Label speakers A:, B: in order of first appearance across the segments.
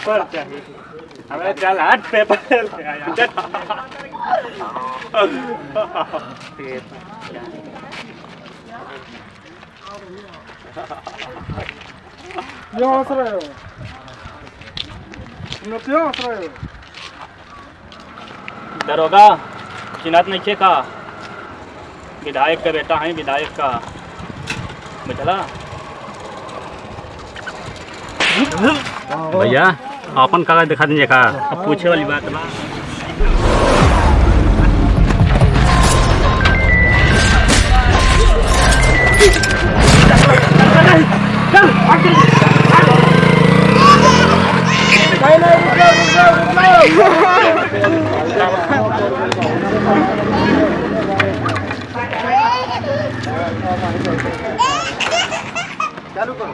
A: Paper चाहिए हमें। चल हट पेपर
B: क्यों हंस रहे हो? तुम लोग क्यों हंस रहे हो?
A: दरोगा चिन्हत नहीं का विधायक का बेटा है, विधायक का बुझला। भैया अपन कागज दिखा दीजिए का, अब पूछे वाली बात बा।
B: चालू करो।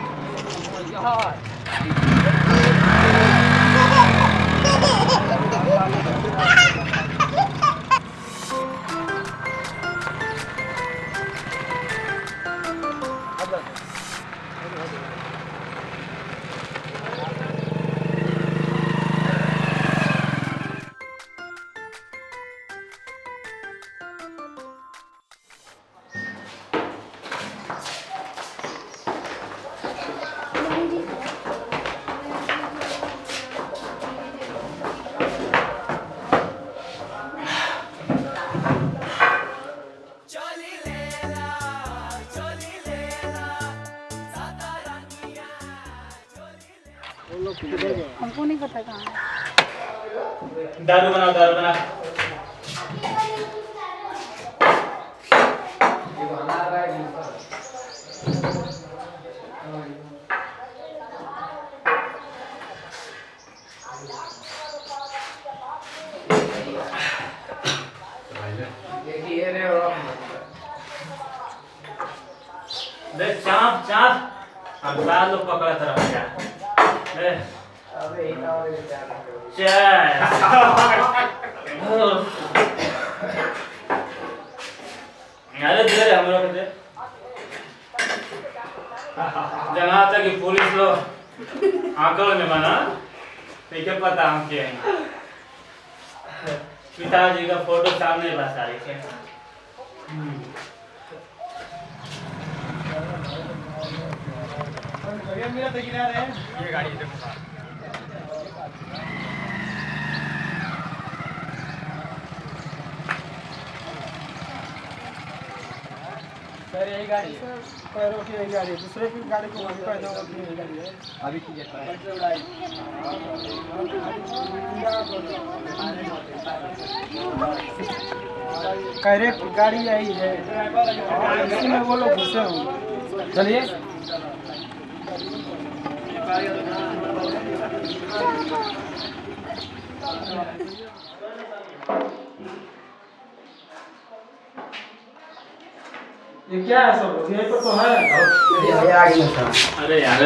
C: हमको नहीं पता कहाँ है।
A: दारू बनाओ, दारू बना। देख चाप चाप हम साल लोग पकड़ा तरफ जा अरे दे हम लोग दे जना था कि पुलिस लोग आंकड़ में बना तो क्या पता हम क्या हैं। पिताजी का फोटो सामने बस आ रही है। ये गाड़ी देखो
B: सर यही गाड़ी है। पैरों की यही गाड़ी है, दूसरे की गाड़ी को वहीं पैदा होती है, यही गाड़ी है। अभी की करेक्ट गाड़ी यही है, इसी में वो लोग घुसे होंगे। चलिए ये क्या है सब लोग? यहीं पर तो है।
A: अरे यार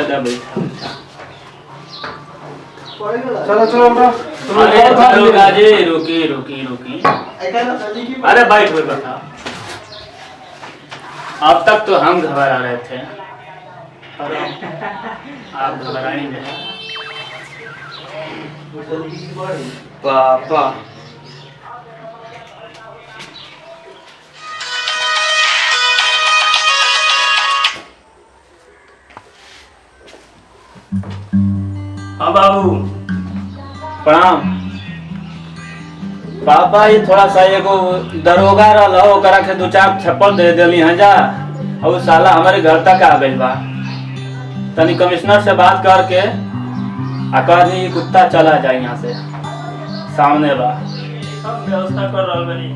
B: चलो चलो
A: दरोगा जी रुकी रुकी रुकी। अरे बैठ कोई बता। अब तक तो हम घबरा रहे थे और आप घबराएंगे पापा। हाँ बाबू प्रणाम। पापा ये थोड़ा सा एगो दरोगा रहो ओकरा के 2-4 थप्पड़ दे देली हैं जा और साला हमारे घर तक आ गइल बा। तनी कमिश्नर से बात करके आ कहनी कुत्ता चला जाए यहाँ से, सामने बा सब व्यवस्था कर रहा बनी।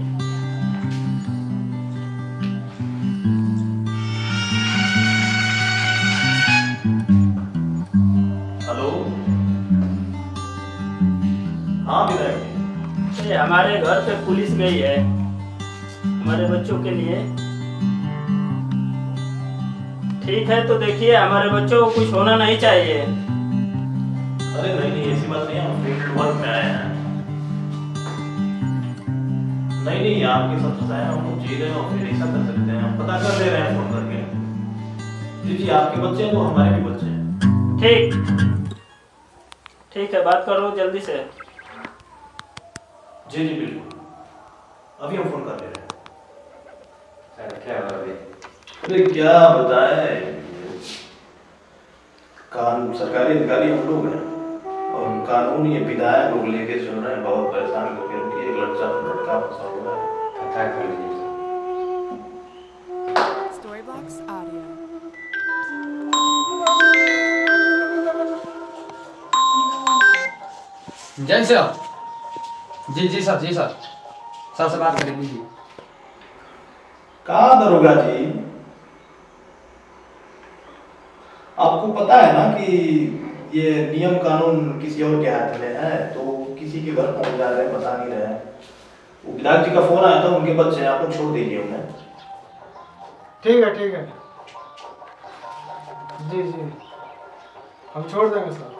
D: हेलो हाँ विधायक जी।
A: ये हमारे घर पे पुलिस गई है हमारे बच्चों के लिए। ठीक है तो देखिए हमारे बच्चों को कुछ होना नहीं चाहिए।
D: अरे नहीं नहीं ऐसी बात नहीं है, हम फील्ड वर्क में आए हैं। नहीं नहीं आपके साथ फंसाया हम लोग जी रहे हैं और फिर ऐसा कर सकते हैं, हम पता कर दे रहे हैं फोन करके। जी जी आपके बच्चे हैं तो हमारे भी बच्चे हैं।
A: ठीक ठीक है, बात करो जल्दी से।
D: जी जी बिल्कुल, अभी हम फोन कर ले रहे हैं।
E: सर क्या हो रही?
D: अरे क्या बताएं, सरकारी अधिकारी हम लोग हैं और कानून ये विधायक लोग लेके चल रहे हैं, बहुत परेशान करके उनकी एक लड़का फंसा हुआ है।
E: पता कर लीजिए।
F: Storybox Audio.
B: जय सर। जी सर, जी सर। सर से बात करें लीजिए।
D: कहाँ दरोगा जी, आपको पता है ना कि ये नियम कानून किसी और के हाथ में है, तो किसी के घर पहुंच जा रहे हैं, बता नहीं रहे हैं। वो विधायक जी का फोन आया था, उनके बच्चे हैं, आप लोग छोड़ दीजिए उन्हें।
B: ठीक है, ठीक है। जी जी, हम छोड़ देंगे सर।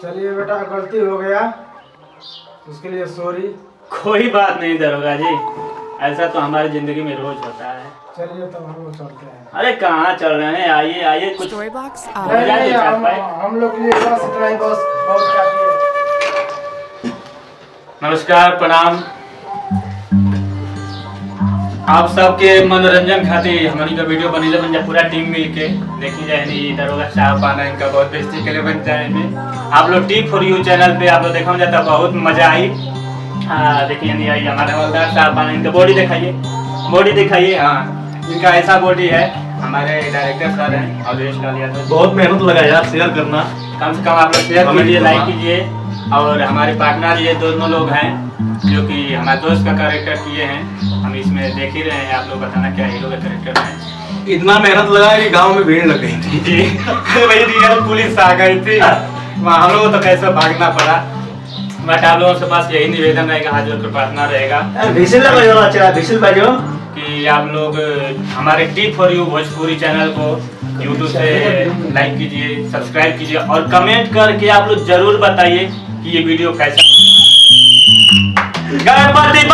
B: चलिए बेटा, गलती हो गया, उसके लिए सॉरी।
A: कोई बात नहीं दरोगा जी, ऐसा तो हमारी जिंदगी में रोज होता है।
B: चलिए तब हम लोग चलते हैं।
A: अरे कहाँ चल रहे हैं, आइए आइए कुछ।
F: Storybox
A: हो
F: Audio.
A: जाए
B: नहीं,
A: दो चार
B: हम
A: पाई।
B: हम लोग के लिए बस इतना ही, बस बहुत काफी है।
A: नमस्कार, प्रणाम। आप सबके मनोरंजन खातिर हमारी का वीडियो बनी बन जाए, पूरा टीम मिल के देखी जाए। नहीं दरोगा साहब आना, इनका बहुत बेइज्जती के लिए बन जाए में। आप लोग T4U चैनल पे आप लोग देखा जाता, बहुत मजा आई। हाँ देखिए, नहीं आई हमारे हवलदार साहब आना, इनका बॉडी दिखाइए, बॉडी दिखाइए। हाँ, इनका ऐसा बॉडी है। हमारे डायरेक्टर सर हैं अवधेश लाल यादव।
D: बहुत मेहनत लगा यार, शेयर करना।
A: कम से कम आप लोग शेयर कीजिए, लाइक कीजिए। और हमारे पार्टनर ये दोनों लोग हैं जो कि हमारे दोस्त का कैरेक्टर किए हैं। हम इसमें देख ही रहे हैं, आप लोग बताना क्या हीरो का कैरेक्टर है।
E: इतना मेहनत लगा कि गांव में भीड़ लग गई थी।
A: जी वही रियल पुलिस आ गई थी वहाँ, हम लोगों को तो कैसे भागना पड़ा। बट आप लोगों के पास यही निवेदन रहेगा, हाथ जोड़ कर प्रार्थना रहेगा कि आप लोग हमारे T4U भोजपुरी चैनल को यूट्यूब से लाइक कीजिए, सब्सक्राइब कीजिए और कमेंट करके आप लोग जरूर बताइए कि ये वीडियो कैसा। गणपति